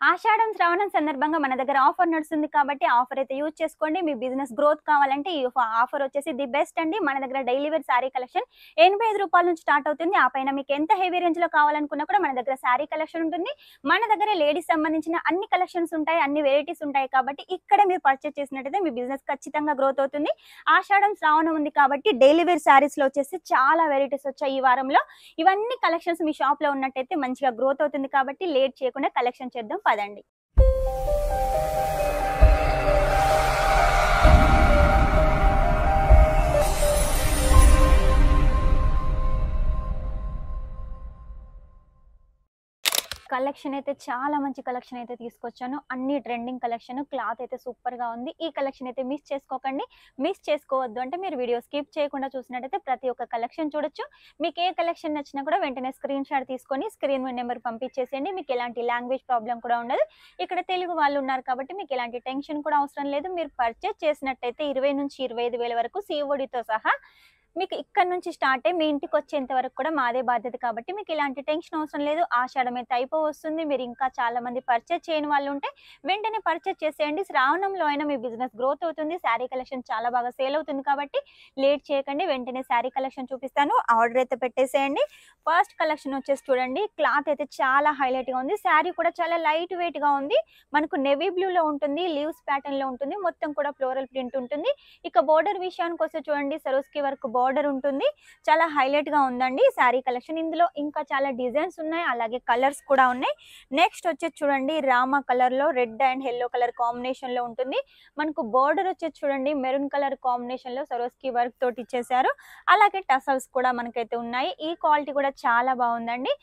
ఆషాఢం, శ్రావణం సందర్భంగా మన దగ్గర ఆఫర్ నడుస్తుంది కాబట్టి ఆఫర్ అయితే యూజ్ చేసుకోండి. మీ బిజినెస్ గ్రోత్ కావాలంటే ఈ ఆఫర్ వచ్చేసి ది బెస్ట్ అండి. మన దగ్గర డైలీ వేర్ శారీ కలెక్షన్ రూ. 85 నుంచి స్టార్ట్ అవుతుంది. ఆ పైన మీకు ఎంత హెవీ రేంజ్‌లో కావాలనుకున్నా కూడా మన దగ్గర శారీ కలెక్షన్ ఉంటుంది. మన దగ్గర లేడీస్ సంబంధించిన అన్ని కలెక్షన్స్ ఉంటాయి. అన్ని వెరైటీస్ ఉంటాయి కాబట్టి ఇక్కడే మీరు పర్చేస్ చేసినట్టయితే మీ బిజినెస్ ఖచ్చితంగా గ్రోత్ అవుతుంది. ఆషాఢం, శ్రావణం ఉంది కాబట్టి డైలీ వేర్ శారీస్‌లో వచ్చేసి చాలా వెరైటీస్ వచ్చాయి ఈ వారంలో. ఇవన్నీ కలెక్షన్స్ మీ షాప్‌లో ఉన్నట్టయితే మంచిగా గ్రోత్ అవుతుంది కాబట్టి లేట్ చేయకుండా కలెక్షన్ చేద్దాం పదండి. కలెక్షన్ అయితే చాలా మంచి కలెక్షన్ అయితే తీసుకొచ్చాను. అన్ని ట్రెండింగ్ కలెక్షన్, క్లాత్ అయితే సూపర్‌గా ఉంది. ఈ కలెక్షన్ అయితే మిస్ చేసుకోకండి. మిస్ చేసుకోవద్దు అంటే మీరు వీడియో స్కిప్ చేయకుండా చూసినట్టయితే ప్రతి ఒక్క కలెక్షన్ చూడొచ్చు. మీకు ఏ కలెక్షన్ నచ్చినా కూడా వెంటనే స్క్రీన్ షాట్ తీసుకొని స్క్రీన్ మీద నెంబర్ పంపించేసేయండి. మీకు ఎలాంటి లాంగ్వేజ్ ప్రాబ్లమ్ కూడా ఉండదు. ఇక్కడ తెలుగు వాళ్ళు ఉన్నారు కాబట్టి మీకు ఎలాంటి టెన్షన్ కూడా అవసరం లేదు. మీరు పర్చేస్ చేసినట్టయితే 20 నుంచి 25,000 వరకు సీఓడీతో సహా మీకు ఇక్కడ నుంచి స్టార్ట్ అయ్యి మీ ఇంటికి వచ్చేంత వరకు కూడా మాదే బాధ్యత కాబట్టి మీకు ఇలాంటి టెన్షన్ అవసరం లేదు. ఆషాఢం అయితే అయిపోవస్తుంది. మీరు ఇంకా చాలా మంది పర్చేస్ చేయని వాళ్ళు ఉంటే వెంటనే పర్చేస్ చేసేయండి. శ్రావణంలో అయినా మీ బిజినెస్ గ్రోత్ అవుతుంది. శారీ కలెక్షన్ చాలా బాగా సేల్ అవుతుంది కాబట్టి లేట్ చేయకండి. వెంటనే శారీ కలెక్షన్ చూపిస్తాను. ఆర్డర్ అయితే పెట్టేసేయండి. ఫస్ట్ కలెక్షన్ వచ్చేసి చూడండి. క్లాత్ అయితే చాలా హైలైట్‌గా ఉంది. శారీ కూడా చాలా లైట్ వెయిట్‌గా ఉంది. మనకు నేవీ బ్లూలో ఉంటుంది. లీవ్స్ ప్యాటర్న్‌లో ఉంటుంది. మొత్తం కూడా ఫ్లోరల్ ప్రింట్ ఉంటుంది. ఇక బోర్డర్ విషయానికి వస్తే చూడండి, సరోస్కి వర్క్ బోర్డర్ ఉంటుంది. చాలా హైలైట్ గా ఉందండి శారీ కలెక్షన్. ఇందులో ఇంకా చాలా డిజైన్స్ ఉన్నాయి, అలాగే కలర్స్ కూడా ఉన్నాయి. నెక్స్ట్ వచ్చేసి చూడండి, రామా కలర్ లో red and yellow colour combination లో ఉంటుంది. మనకు బోర్డర్ వచ్చేసి చూడండి, మెరూన్ కలర్ కాంబినేషన్ లో సరోస్కి వర్క్ తోటి ఇచ్చేసారు. అలాగే టసల్స్ కూడా మనకైతే ఉన్నాయి. ఈ క్వాలిటీ కూడా చాలా బాగుందండి.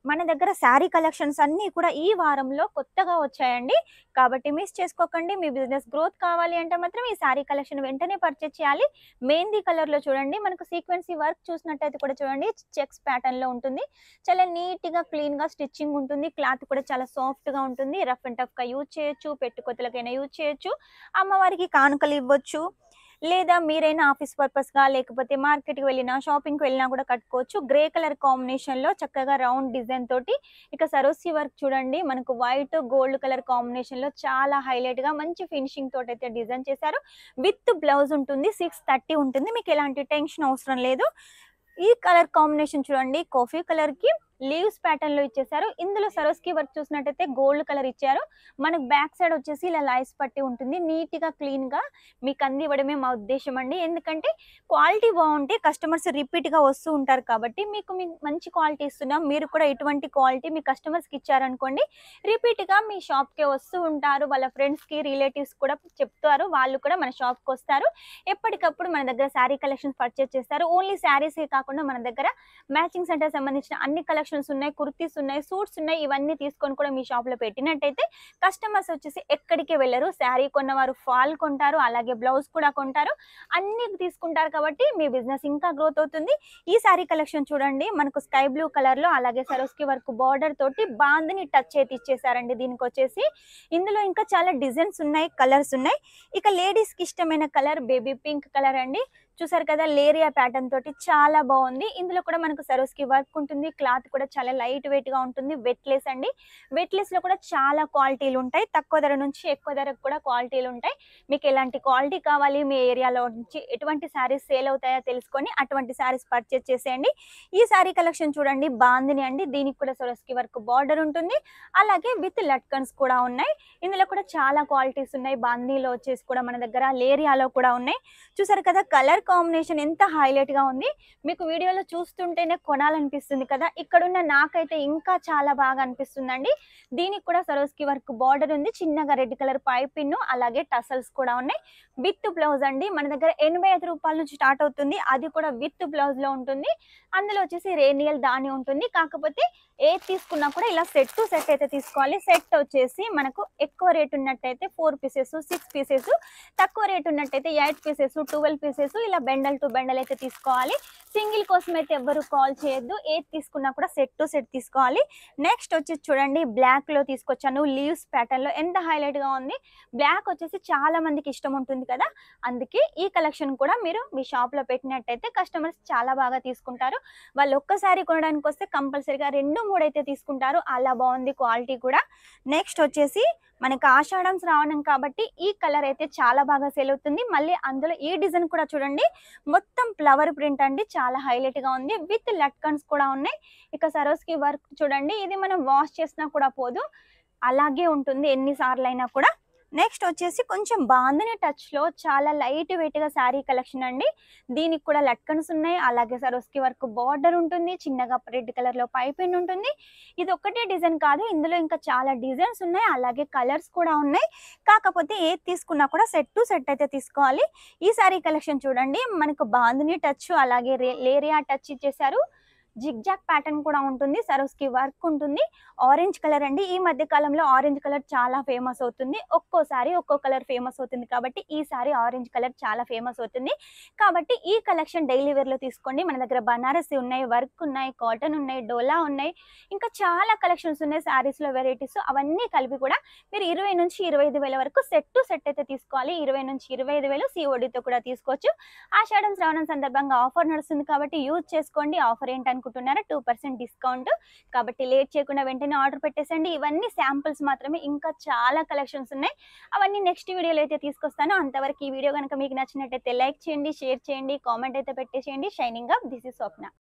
మన దగ్గర శారీ కలెక్షన్స్ అన్నీ కూడా ఈ వారంలో కొత్తగా వచ్చాయండి కాబట్టి మిస్ చేసుకోకండి. మీ బిజినెస్ గ్రోత్ కావాలి అంటే మాత్రం ఈ శారీ కలెక్షన్ వెంటనే పర్చేస్ చేయాలి. మెహందీ కలర్ లో చూడండి, మనకు సీక్వెన్సీ వర్క్ చూసినట్టయితే కూడా చూడండి, చెక్స్ ప్యాటర్న్ లో ఉంటుంది. చాలా నీట్ గా క్లీన్ గా స్టిచ్చింగ్ ఉంటుంది. క్లాత్ కూడా చాలా సాఫ్ట్ గా ఉంటుంది. రఫ్ అండ్ టఫ్ గా యూజ్ చేయొచ్చు, పెట్టుకొత్తలకైనా యూజ్ చేయొచ్చు, అమ్మవారికి కానుకలు ఇవ్వచ్చు, లేదా మీరైనా ఆఫీస్ పర్పస్ గా లేకపోతే మార్కెట్ కి వెళ్ళినా షాపింగ్ కి వెళ్ళినా కూడా కట్టుకోవచ్చు. గ్రే కలర్ కాంబినేషన్ లో చక్కగా రౌండ్ డిజైన్ తోటి ఇక సరోసి వర్క్ చూడండి, మనకు వైట్ గోల్డ్ కలర్ కాంబినేషన్ లో చాలా హైలైట్ గా మంచి ఫినిషింగ్ తోటి అయితే డిజైన్ చేశారు. విత్ బ్లౌజ్ ఉంటుంది. 630 ఉంటుంది. మీకు ఎలాంటి టెన్షన్ అవసరం లేదు. ఈ కలర్ కాంబినేషన్ చూడండి, కాఫీ కలర్ కి లీవ్స్ ప్యాటర్న్ లో ఇచ్చేసారు. ఇందులో సరోస్కి వర్క్ చూసినట్టయితే గోల్డ్ కలర్ ఇచ్చారు. మనకు బ్యాక్ సైడ్ వచ్చేసి ఇలా లైస్ పట్టి ఉంటుంది. నీట్ గా క్లీన్ గా మీకు అందివ్వడమే మా ఉద్దేశం అండి. ఎందుకంటే క్వాలిటీ బాగుంటే కస్టమర్స్ రిపీట్ గా వస్తూ ఉంటారు కాబట్టి మీకు మంచి క్వాలిటీ ఇస్తున్నాం. మీరు కూడా ఇటువంటి క్వాలిటీ మీ కస్టమర్స్ కి ఇచ్చారనుకోండి, రిపీట్ గా మీ షాప్ కి వస్తూ ఉంటారు. వాళ్ళ ఫ్రెండ్స్ కి రిలేటివ్స్ కూడా చెప్తారు, వాళ్ళు కూడా మన షాప్ కి వస్తారు. ఎప్పటికప్పుడు మన దగ్గర శారీ కలెక్షన్స్ పర్చేస్ చేస్తారు. ఓన్లీ శారీస్ కాకుండా మన దగ్గర మ్యాచింగ్ సెంటర్ సంబంధించిన అన్ని కలెక్షన్స్ ఉన్నాయి, కుర్తీస్ ఉన్నాయి, సూట్స్ ఉన్నాయి. ఇవన్నీ తీసుకొని కూడా మీ షాప్ లో పెట్టినట్టయితే కస్టమర్స్ వచ్చేసి ఎక్కడికి వెళ్ళరు. శారీ కొన్నవారు ఫాల్ కొంటారు, అలాగే బ్లౌజ్ కూడా కొంటారు, అన్ని తీసుకుంటారు కాబట్టి మీ బిజినెస్ ఇంకా గ్రోత్ అవుతుంది. ఈ శారీ కలెక్షన్ చూడండి, మనకు స్కై బ్లూ కలర్ లో అలాగే సరోస్కి వర్క్ బార్డర్ తోటి బాందిని టచ్ అయితే ఇచ్చేసారండి. దీనికి వచ్చేసి ఇందులో ఇంకా చాలా డిజైన్స్ ఉన్నాయి, కలర్స్ ఉన్నాయి. ఇక లేడీస్ కి ఇష్టమైన కలర్ బేబీ పింక్ కలర్ అండి. చూసారు కదా, లేరియా ప్యాటర్న్ తోటి చాలా బాగుంది. ఇందులో కూడా మనకు సరోస్కి వర్క్ ఉంటుంది. క్లాత్ కూడా చాలా లైట్ వెయిట్ గా ఉంటుంది. వెట్లెస్ అండి. వెట్లెస్ లో కూడా చాలా క్వాలిటీలు ఉంటాయి. తక్కువ ధర నుంచి ఎక్కువ ధరకు కూడా క్వాలిటీలు ఉంటాయి. మీకు ఎలాంటి క్వాలిటీ కావాలి, మీ ఏరియాలో నుంచి ఎటువంటి శారీస్ సేల్ అవుతాయో తెలుసుకొని అటువంటి శారీస్ పర్చేస్ చేసేయండి. ఈ శారీ కలెక్షన్ చూడండి, బాందిని అండి. దీనికి కూడా సరోస్కి వర్క్ బార్డర్ ఉంటుంది, అలాగే విత్ లట్కన్స్ కూడా ఉన్నాయి. ఇందులో కూడా చాలా క్వాలిటీస్ ఉన్నాయి. బాందినిలో వచ్చేసి కూడా మన దగ్గర లేరియాలో కూడా ఉన్నాయి. చూసారు కదా, కలర్ కాంబినేషన్ ఎంత హైలైట్ గా ఉంది. మీకు వీడియోలో చూస్తుంటేనే కొనాలనిపిస్తుంది కదా. ఇక్కడున్న నాకైతే ఇంకా చాలా బాగా అనిపిస్తుందండి. దీనికి కూడా సరోస్కి వర్క్ బార్డర్ ఉంది. చిన్నగా రెడ్ కలర్ పైపిన్, అలాగే టసల్స్ కూడా ఉన్నాయి. విత్ బ్లౌజ్ అండి. మన దగ్గర 85 రూపాయల నుంచి స్టార్ట్ అవుతుంది. అది కూడా విత్ బ్లౌజ్ లో ఉంటుంది. అందులో వచ్చేసి రేనియల్ దాని ఉంటుంది. కాకపోతే ఏది తీసుకున్నా కూడా ఇలా సెట్ టు సెట్ అయితే తీసుకోవాలి. సెట్ వచ్చేసి మనకు ఎక్కువ రేట్ ఉన్నట్టయితే 4 పీసెస్, 6 పీసెస్, తక్కువ రేట్ ఉన్నట్టయితే 8 పీసెస్, 12 పీసెస్ ఇలా ఇలా బెండల్ టు బెండల్ అయితే తీసుకోవాలి. సింగిల్ కోసం అయితే ఎవ్వరు కాల్ చేయొద్దు. ఏది తీసుకున్నా కూడా సెట్ టు సెట్ తీసుకోవాలి. నెక్స్ట్ వచ్చేసి చూడండి బ్లాక్ లో తీసుకొచ్చాను. లీవ్స్ ప్యాటర్న్ లో ఎంత హైలైట్ గా ఉంది. బ్లాక్ వచ్చేసి చాలా మందికి ఇష్టం ఉంటుంది కదా, అందుకే ఈ కలెక్షన్ కూడా మీరు మీ షాప్ లో పెట్టినట్టయితే కస్టమర్స్ చాలా బాగా తీసుకుంటారు. వాళ్ళు ఒక్కసారి కొనడానికి వస్తే కంపల్సరీగా 2-3 అయితే తీసుకుంటారు. అలా బాగుంది క్వాలిటీ కూడా. నెక్స్ట్ వచ్చేసి మనకి ఆషాఢం శ్రావణం కాబట్టి ఈ కలర్ అయితే చాలా బాగా సేల్ అవుతుంది. మళ్ళీ అందులో ఈ డిజైన్ కూడా చూడండి, మొత్తం ఫ్లవర్ ప్రింట్ అండి, చాలా హైలైట్ గా ఉంది. విత్ లట్కన్స్ కూడా ఉన్నాయి. ఇక సరోస్కి వర్క్ చూడండి, ఇది మనం వాష్ చేసినా కూడా పోదు, అలాగే ఉంటుంది ఎన్నిసార్లు అయినా కూడా. నెక్స్ట్ వచ్చేసి కొంచెం బాందని టచ్ లో చాలా లైట్ వెయిట్ గా శారీ కలెక్షన్ అండి. దీనికి కూడా లట్కన్స్ ఉన్నాయి. అలాగే సరోస్కి వర్క్ బార్డర్ ఉంటుంది. చిన్నగా రెడ్ కలర్ లో పైపింగ్ ఉంటుంది. ఇది ఒక్కటే డిజైన్ కాదు, ఇందులో ఇంకా చాలా డిజైన్స్ ఉన్నాయి. అలాగే కలర్స్ కూడా ఉన్నాయి. కాకపోతే ఏది తీసుకున్నా కూడా సెట్ టు సెట్ అయితే తీసుకోవాలి. ఈ శారీ కలెక్షన్ చూడండి, మనకు బాందని టచ్ అలాగే లేరియా టచ్ ఇచ్చేసారు. జిగ్జాగ్ ప్యాటర్న్ కూడా ఉంటుంది. సరోస్కి వర్క్ ఉంటుంది. ఆరెంజ్ కలర్ అండి, ఈ మధ్య కాలంలో ఆరెంజ్ కలర్ చాలా ఫేమస్ అవుతుంది. ఒక్కోసారి ఒక్కో కలర్ ఫేమస్ అవుతుంది కాబట్టి ఈసారి ఆరెంజ్ కలర్ చాలా ఫేమస్ అవుతుంది. కాబట్టి ఈ కలెక్షన్ డైలీ వేర్ లో తీసుకోండి. మన దగ్గర బనారసి ఉన్నాయి, వర్క్ ఉన్నాయి, కాటన్ ఉన్నాయి, డోలా ఉన్నాయి, ఇంకా చాలా కలెక్షన్స్ ఉన్నాయి శారీస్ లో వెరైటీస్. అవన్నీ కలిపి కూడా మీరు 20 నుంచి 25 వేల వరకు సెట్ టు సెట్ అయితే తీసుకోవాలి. 20 నుంచి 25 వేలు COD తో కూడా తీసుకోవచ్చు. ఆషాఢం శ్రావణం సందర్భంగా ఆఫర్ నడుస్తుంది కాబట్టి యూజ్ చేసుకోండి. ఆఫర్ ఏంటనుకుంటున్నారా? 2% డిస్కౌంట్. కాబట్టి లేట్ చేయకుండా వెంటనే ఆర్డర్ పెట్టేసండి. ఇవన్నీ శాంపుల్స్ మాత్రమే, ఇంకా చాలా కలెక్షన్స్ ఉన్నాయి. అవన్నీ నెక్స్ట్ వీడియోలో అయితే తీసుకొస్తాను. అంతవరకు ఈ వీడియో కనుక మీకు నచ్చినట్టయితే లైక్ చేయండి, షేర్ చేయండి, కామెంట్ అయితే పెట్టేసేయండి. Shining up, this is Swapna.